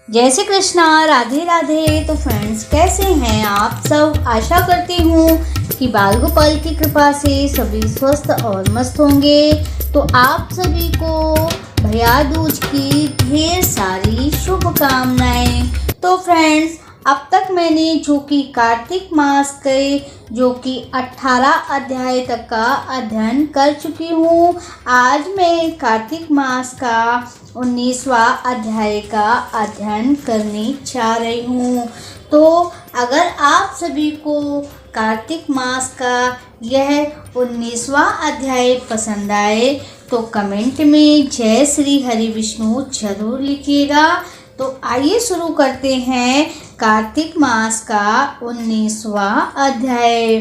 जय श्री कृष्णा, राधे राधे। तो फ्रेंड्स, कैसे हैं आप सब? आशा करती हूँ कि बाल गोपाल की कृपा से सभी स्वस्थ और मस्त होंगे। तो आप सभी को भैया दूज की ढेर सारी शुभकामनाएं। तो फ्रेंड्स, अब तक मैंने जो कि कार्तिक मास के जो कि 18 अध्याय तक का अध्ययन कर चुकी हूँ। आज मैं कार्तिक मास का 19वां अध्याय का अध्ययन करने जा रही हूँ। तो अगर आप सभी को कार्तिक मास का यह 19वां अध्याय पसंद आए तो कमेंट में जय श्री हरि विष्णु जरूर लिखिएगा। तो आइए शुरू करते हैं कार्तिक मास का 19वां अध्याय।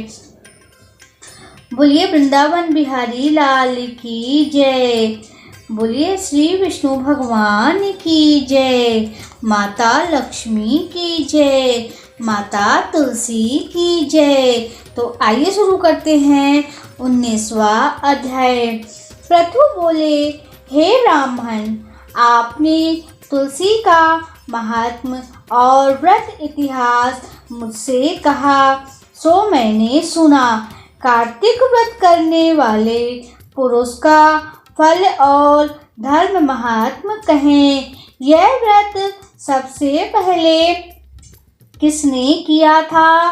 बोलिए वृंदावन बिहारी लाल की जय। बोलिए श्री विष्णु भगवान की जय। माता लक्ष्मी की जय। माता तुलसी की जय। तो आइए शुरू करते हैं 19वां अध्याय। प्रथु बोले, हे ब्राह्मण, आपने तुलसी का महात्म और व्रत इतिहास मुझसे कहा, सो मैंने सुना। कार्तिक व्रत करने वाले पुरुष का फल और धर्म महात्म कहें। यह व्रत सबसे पहले किसने किया था?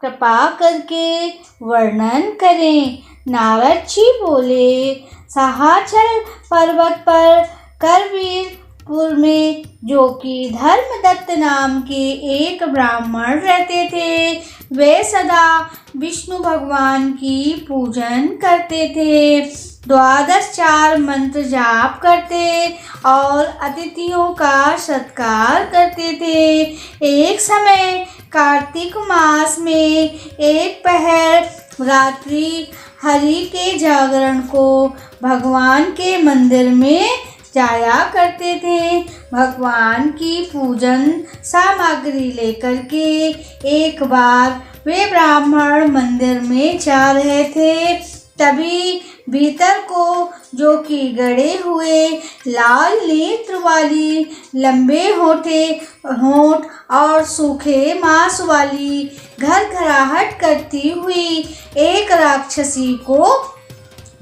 कृपा करके वर्णन करें। नारद जी बोले, सहाचल पर्वत पर करवीरपुर में जो कि धर्मदत्त नाम के एक ब्राह्मण रहते थे, वे सदा विष्णु भगवान की पूजन करते थे, 12 मंत्र जाप करते और अतिथियों का सत्कार करते थे। एक समय कार्तिक मास में एक पहर रात्रि हरि के जागरण को भगवान के मंदिर में जाया करते थे। भगवान की पूजन सामग्री लेकर के एक बार वे ब्राह्मण मंदिर में जा रहे थे, तभी भीतर को जो कि गड़े हुए लाल नेत्र वाली, लंबे होंठ और सूखे मांस वाली घरघराहट करती हुई एक राक्षसी को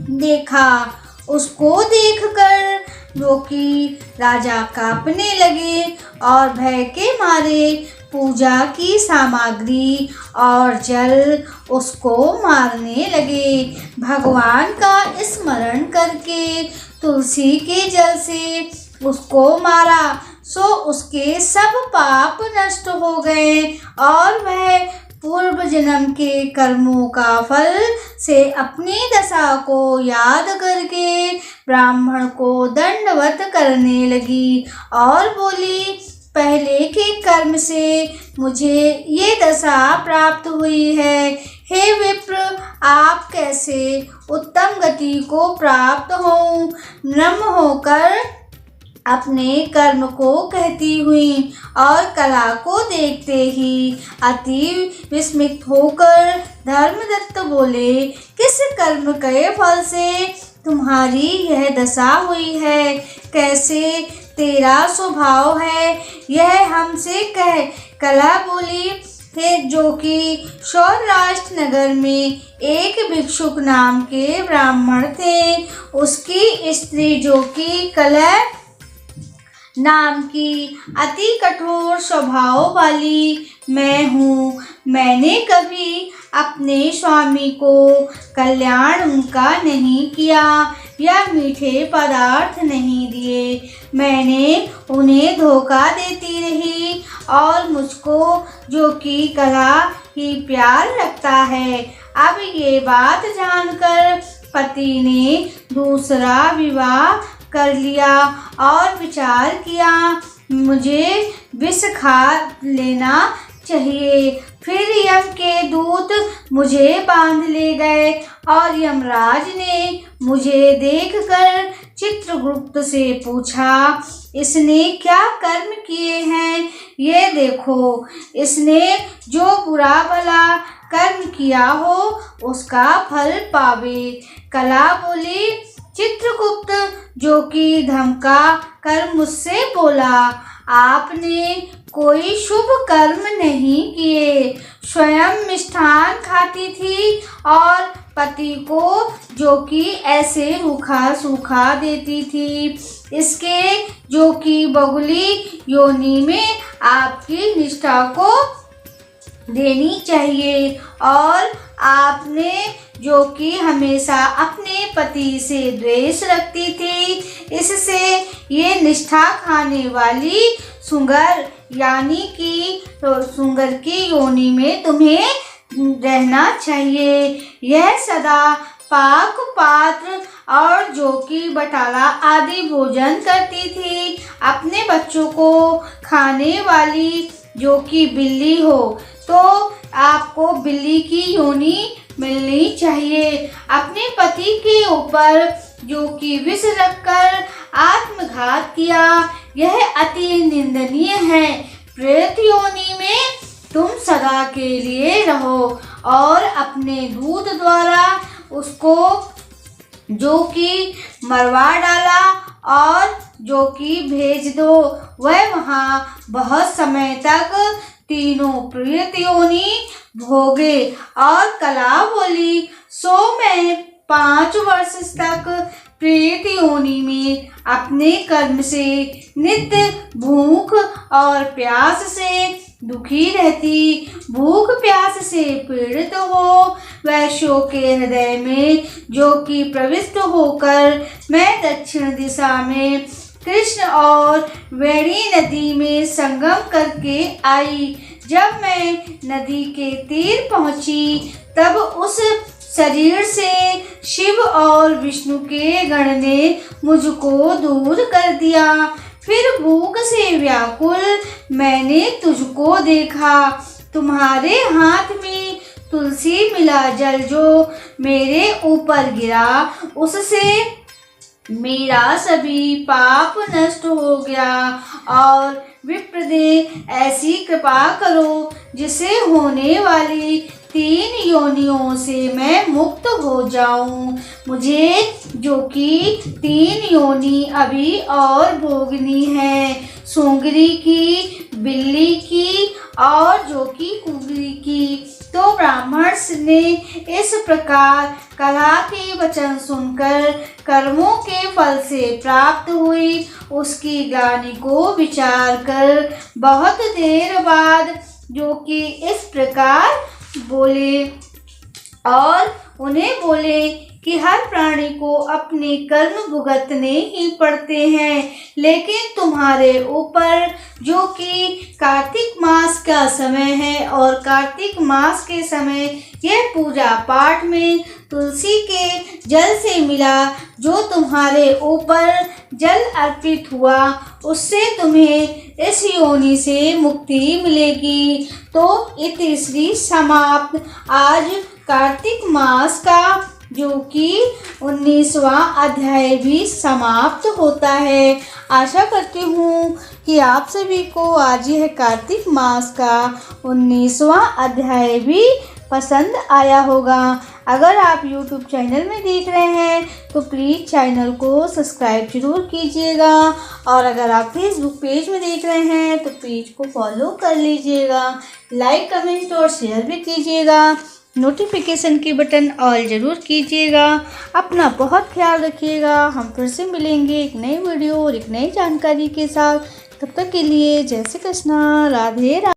देखा। उसको देखकर जो कि राजा कांपने लगे और भय के मारे पूजा की सामग्री और जल उसको मारने लगे। भगवान का स्मरण करके तुलसी के जल से उसको मारा, सो उसके सब पाप नष्ट हो गए और वह पूर्व जन्म के कर्मों का फल से अपनी दशा को याद करके ब्राह्मण को दंडवत करने लगी और बोली, पहले के कर्म से मुझे ये दशा प्राप्त हुई है। हे विप्र, आप कैसे उत्तम गति को प्राप्त हों? नम्र होकर अपने कर्म को कहती हुई और कला को देखते ही अति विस्मित होकर धर्मदत्त बोले, किस कर्म के फल से तुम्हारी यह दशा हुई है? कैसे तेरा स्वभाव है, यह हमसे कह। कला बोली, थे जो कि सौराष्ट्र नगर में एक भिक्षुक नाम के ब्राह्मण थे, उसकी स्त्री जो कि कला नाम की अति कठोर स्वभाव वाली मैं हूँ। मैंने कभी अपने स्वामी को कल्याण उनका नहीं किया या मीठे पदार्थ नहीं दिए। मैंने उन्हें धोखा देती रही और मुझको जो कि कला ही प्यार लगता है। अब ये बात जानकर पति ने दूसरा विवाह कर लिया और विचार किया, मुझे विष खा लेना चाहिए। फिर यम के दूत मुझे बांध ले गए और यमराज ने मुझे देखकर चित्रगुप्त से पूछा, इसने क्या कर्म किए हैं? ये देखो, इसने जो बुरा भला कर्म किया हो उसका फल पावे। कला बोली, चित्रगुप्त जो कि धमका कर मुझसे बोला, आपने कोई शुभ कर्म नहीं किए। स्वयं मिष्ठान खाती थी और पति को जो कि ऐसे रूखा सूखा देती थी। इसके जो कि बगुली योनि में आपकी निष्ठा को देनी चाहिए और आपने जो कि हमेशा अपने पति से द्वेष रखती थी, इससे ये निष्ठा खाने वाली सुंगर यानी कि सुंगर की योनि में तुम्हें रहना चाहिए। यह सदा पाक पात्र और जो कि बटाला आदि भोजन करती थी। अपने बच्चों को खाने वाली जो कि बिल्ली हो तो आपको बिल्ली की योनि मिलनी चाहिए। अपने पति के ऊपर जो कि विष रखकर आत्मघात किया, यह अति निंदनीय है। प्रेत योनि में तुम सदा के लिए रहो और अपने दूध द्वारा उसको जो कि मरवा डाला और जो कि भेज दो। वह वहाँ बहुत समय तक तीनों प्रेत योनि भोगे और कला बोली, सो मैं 5 वर्ष तक प्रेत योनि में अपने कर्म से नित्य भूख और प्यास से दुखी रहती। भूख प्यास से पीड़ित हो वैश्यों के हृदय में जो कि प्रविष्ट होकर मैं दक्षिण दिशा में कृष्ण और वेणी नदी में संगम करके आई। जब मैं नदी के तीर पहुंची तब उस शरीर से शिव और विष्णु के गण ने मुझको दूर कर दिया। फिर भूख से व्याकुल मैंने तुझको देखा। तुम्हारे हाथ में तुलसी मिला जल जो मेरे ऊपर गिरा, उससे मेरा सभी पाप नष्ट हो गया। और विप्रदे ऐसी कृपा करो जिससे होने वाली 3 योनियों से मैं मुक्त हो जाऊं। मुझे जो कि 3 योनि अभी और भोगनी है, सूंगरी की, बिल्ली की और जो कि कुंगली की। तो ब्राह्मण ने इस प्रकार कला के वचन सुनकर कर्मों के फल से प्राप्त हुई उसकी ग्लानि को विचार कर बहुत देर बाद जो कि इस प्रकार बोले और उन्हें बोले कि हर प्राणी को अपने कर्म भुगतने ही पड़ते हैं, लेकिन तुम्हारे ऊपर जो कि कार्तिक मास का समय है और कार्तिक मास के समय यह पूजा पाठ में तुलसी के जल से मिला जो तुम्हारे ऊपर जल अर्पित हुआ, उससे तुम्हें इस योनि से मुक्ति मिलेगी। तो इति श्री समाप्त। आज कार्तिक मास का जो कि 19वां अध्याय भी समाप्त होता है। आशा करती हूँ कि आप सभी को आज यह कार्तिक मास का 19वां अध्याय भी पसंद आया होगा। अगर आप YouTube चैनल में देख रहे हैं तो प्लीज़ चैनल को सब्सक्राइब जरूर कीजिएगा और अगर आप Facebook पेज में देख रहे हैं तो पेज को फॉलो कर लीजिएगा। लाइक कमेंट और शेयर भी कीजिएगा। नोटिफिकेशन की बटन ऑल ज़रूर कीजिएगा। अपना बहुत ख्याल रखिएगा। हम फिर से मिलेंगे एक नई वीडियो और एक नई जानकारी के साथ। तब तक के लिए जय श्री कृष्णा, राधे राधे।